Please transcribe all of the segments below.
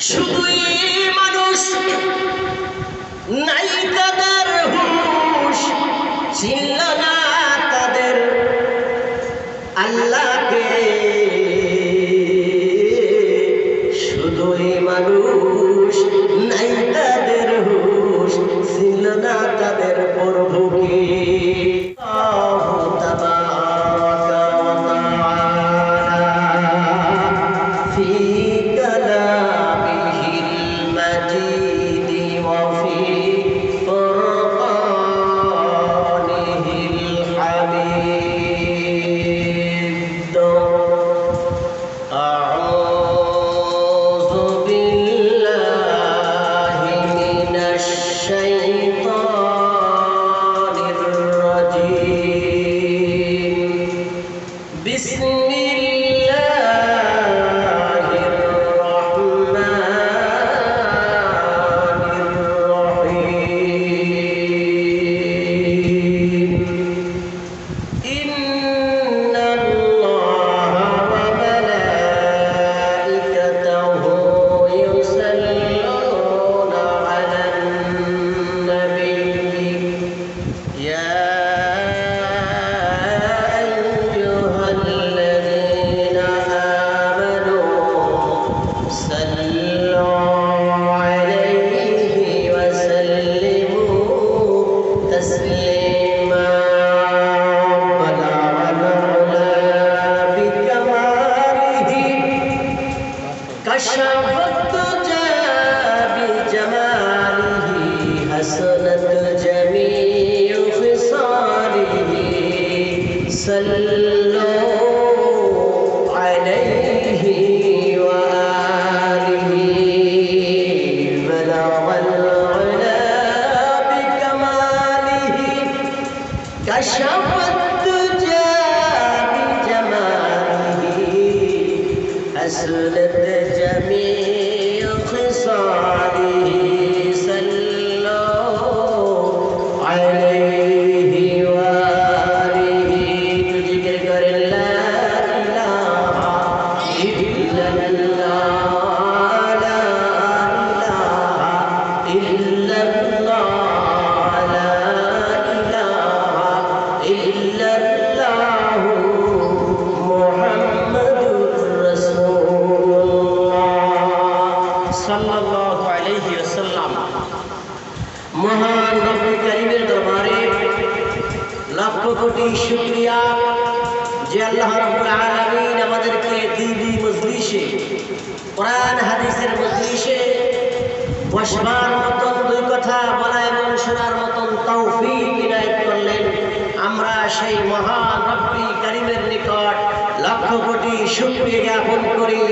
শুধুই মানুষ নাই তাদের হুঁশ, চিনল না তাদের আল্লাহকে। শুধুই মানুষ নাই তাদের হুঁশ, চিনল না তাদের প্রভুকে। মহান রব্বুল কারীমের দরবারে লাখ কোটি শুকরিয়া যে আল্লাহ রাব্বুল আলামিন আমাদেরকে দ্বীনি মজলিসে কোরআন হাদিসের মজলিসে বসবার মতন দুই কথা বলা এবং শোনার মতন তৌফিক ইনায়েত করলেন। আমরা সেই মহান রব্বুল কারীমের নিকট লাখ কোটি শুকরিয়া জ্ঞাপন করি।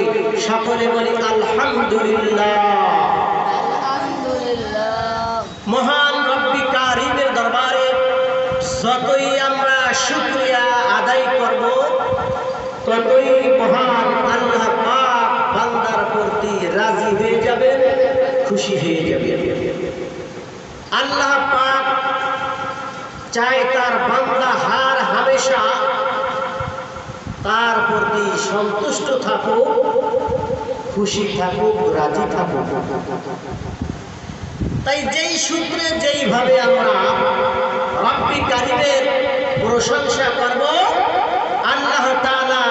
সকলে বলি আলহামদুলিল্লাহ। মহান রব্বুল কারীমের দরবারে যতই আমরা শুকরিয়া আদায় করব ততই মহান আল্লাহ পাক বান্দার প্রতি রাজি হয়ে যাবেন, খুশি হয়ে যাবেন। আল্লাহ পাক চায় তার বান্দা হার হামেশা তার প্রতি সন্তুষ্ট থাকুক, খুশি থাকুক, রাজি থাকুক। তাই যেই সূত্রে যেইভাবে আমরা রব্বুল কারীমের প্রশংসা করব, আল্লাহ তাআলা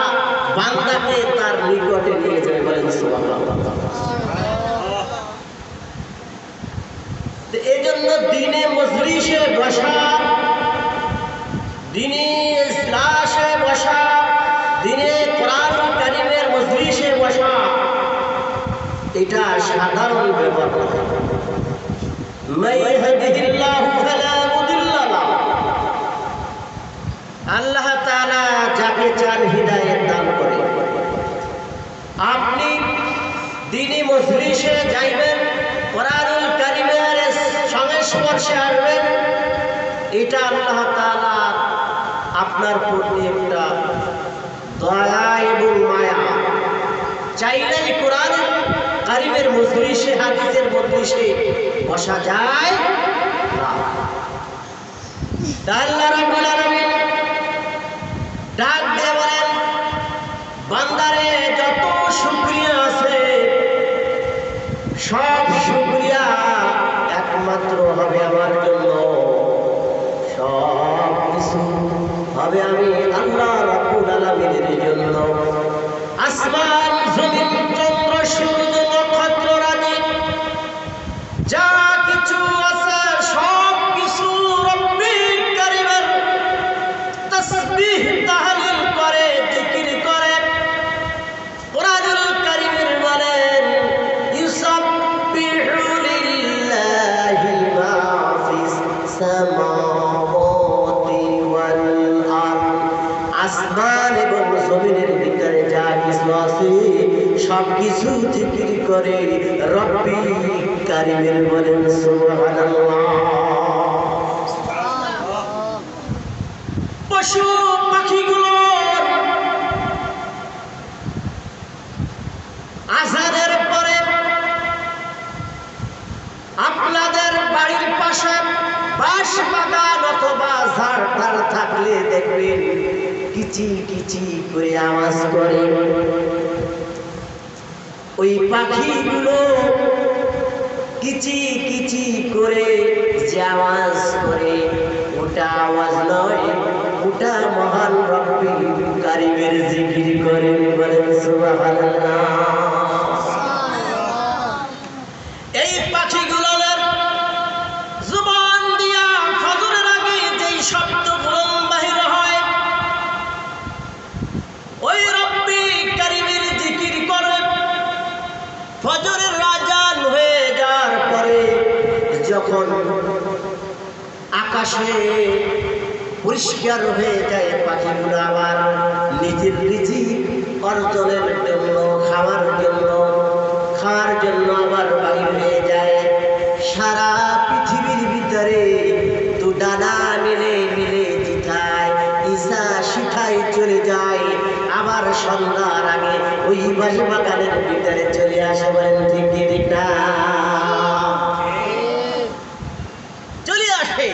বান্দাকে তার নিকটে নিয়ে যাবে। বলেন সুবহানাল্লাহ। এই জন্য দ্বীনে মজলিসে বসা, দ্বীনে ইজলাসে বসা, দ্বীনে কোরআন কারীমের মজলিসে বসা এটা সাধারণ ব্যাপার না। আল্লাহ তাআলা যাকে চান হিদায়াত দান করে। আপনি দ্বীনি মজলিসে যাইবেন, কোরআনুল কারীমের সংস্পর্শে আসবেন, এটা আল্লাহ তাআলা আপনার প্রতি একটা দয়া এবং মায়া। চাইলেই কোরআনুল কারীমের মজলিসে, হাদিসের মজলিসে বসা যায় না। আল্লাহ রাব্বুল আলামিন ডাক দিয়ে বলেন, বান্দারে যত শুকরিয়া আছে সব শুকরিয়া একমাত্র হবে আমার জন্য, সব কিছু হবে আমি আল্লাহ রাব্বুল আলামিনের জন্য। আসমান জমিন চন্দ্র সূর্য নক্ষত্র রাজি যা কিছু আছে সব কিছু রব্বিল কারীমের তাসবিহ তাহলিল করে, জিকির করে। কোরআনুল কারীমের বলেন ইউসাব্বিহু লিল্লাহি মা ফিস সামাওয়াতি ওয়াল আরদ। আসমান এবং জমিনের ভিতরে যা কিছু আছে সব কিছু জিকির করে রব্বিল কারীমের বলেন সুবহানাল্লাহ। পশু পাখিগুলোর আজানের পরে আপনাদের বাড়ির পাশে বাঁশ বাগান অথবা ঝাড় থাকলে দেখবেন কিচি কিচি করে আওয়াজ করে। ওই পাখিগুলো কিচি কিচি করে যে আওয়াজ করে ওটা আওয়াজ নয়, ওটা মহান রব্বিল কারীমের জিকির করে বলেন সুবহানাল্লাহ। এই পাখিগুলোর জবান দিয়া ফজরের আগে যেই শব্দগুলো বাহির হয় ওই রব্বিল কারীমের জিকির করে। ফজরের আযান হয়ে যাওয়ার পরে যখন আকাশে পরিষ্কার হয়ে যায় পাখিগুলো আবার নিজের রিজিক অর্জনের জন্য খাওয়ার জন্য আবার বাইর হয়ে যায়। সারা পৃথিবীর ভিতরে তো ডানা মিলে মিলে জিথায় ঈসা শিখায় চলে যায়, আবার সন্ধ্যার আগে ওই বাঁশ বাগানের ভিতরে চলে আসে। বলেন ঠিক কি ঠিক না? চলে আসে,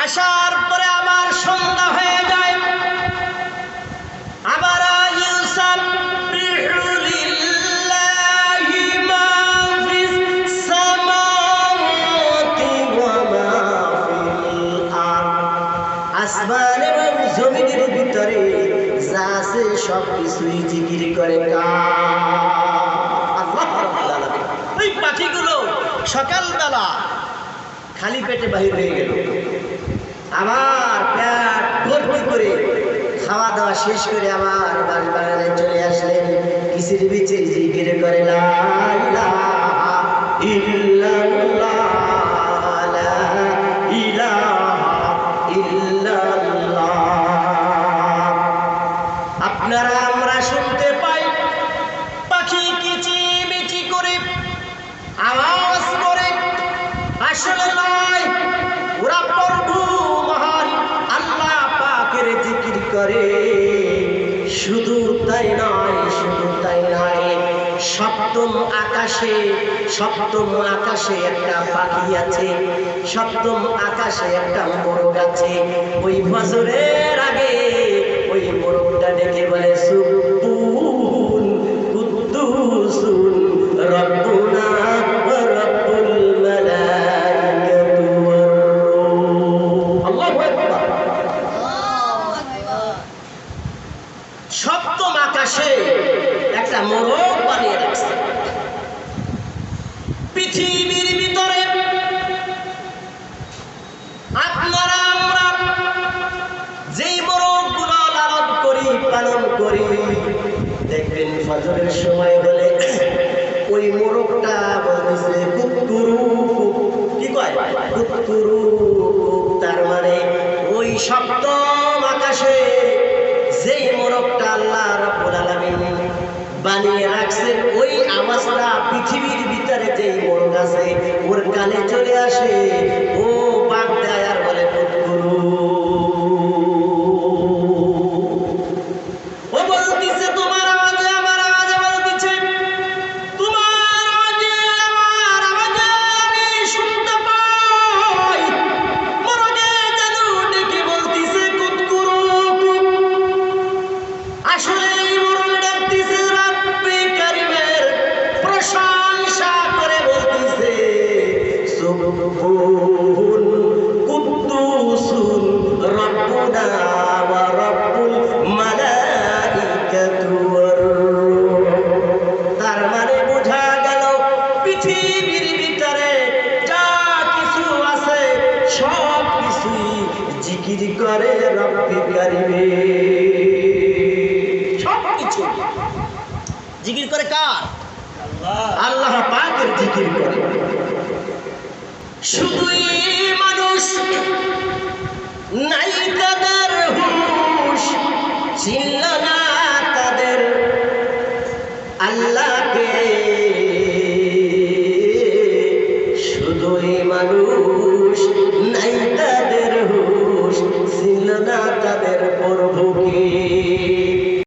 আসার পরে আবার সন্ধ্যা হয়ে যায়, আবার ইউসাব্বিহু লিল্লাহি মা ফিস সামাওয়াতি ওয়া মা ফিল আরদ। আসমান এবং জমিনের ভিতরে যা আছে সব কিছুই জিকির করে আল্লাহ রাব্বুল আলামিন। ওই পাখিগুলো সকালবেলা খালি পেটে বাহির হয়ে গেল, আবার পেট ভর্তি করে খাওয়া দাওয়া শেষ করে আবার বাঁশ বাগানে চলে আসলেন। কিসির বিচির জিকির করে লা ইলাহা ইল্লাল্লাহ, লা ইলাহা ইল্লাল্লাহ। আপনারা আমরা শুনতে পাই পাখি কিচিমিচি করে আওয়াজ করে, আসলে নয়, ওরা প্রভু মহান আল্লাহ পাকের জিকির করে। শুধু তাই নয়, সপ্তম আকাশে একটা পাখি আছে, সপ্তম আকাশে একটা মোরগ আছে। ওই ফজরের আগে ওই মোরগটা ডেকে বলে সুবহুন কুদ্দুসুন রব্বুনা ওয়া রব্বুল মালাইকাতু ওয়ার রূহ। আল্লাহু আকবার। সপ্তম আকাশে একটা মোরগ বানিয়ে রাখছে। পৃথিবীর ভিতরে আপনারা আমরা যেই মোরগগুলো লালন করি পালন করি, দেখবেন ফজরের সময় হলে ওই মোরগটা বলতেছে কুকুরু, কি কয় কুকুরু। তার মানে ওই সপ্তম আকাশে যেই মোরগটা আল্লাহ রাব্বুল আলামিন বানিয়ে রাখছেন ওই আওয়াজটা পৃথিবীর ভিতরে যেই মোরগ আছে ওর কানে চলে আসে, ও বাগ দেয় আর বলে কুকুরু। ও বলতেছে তোমার আওয়াজে আমার আওয়াজে বলতেছে, তোমার আওয়াজে আমার আওয়াজে আমি শুনতে পাই। মোরগে যেন ডেকে বলতেছে কুকুরু। আসলে এই মোরগ ডাকতেছে রব্বিল কারীমের প্রশংসা সুবহুন কুদ্দুসুন রব্বুনা ওয়া রব্বুল মালাইকাতু ওয়ার রূহ। তার মানে বোঝা গেল পৃথিবীর ভিতরে যা কিছু আছে সব কিছুই জিকির করে রব্বি কারিমে। সব কিছু জিকির করে কার? আল্লাহ পাকের জিকির করে। শুধুই মানুষ নাই তাদের হুঁশ, ছিল না তাদের আল্লাহ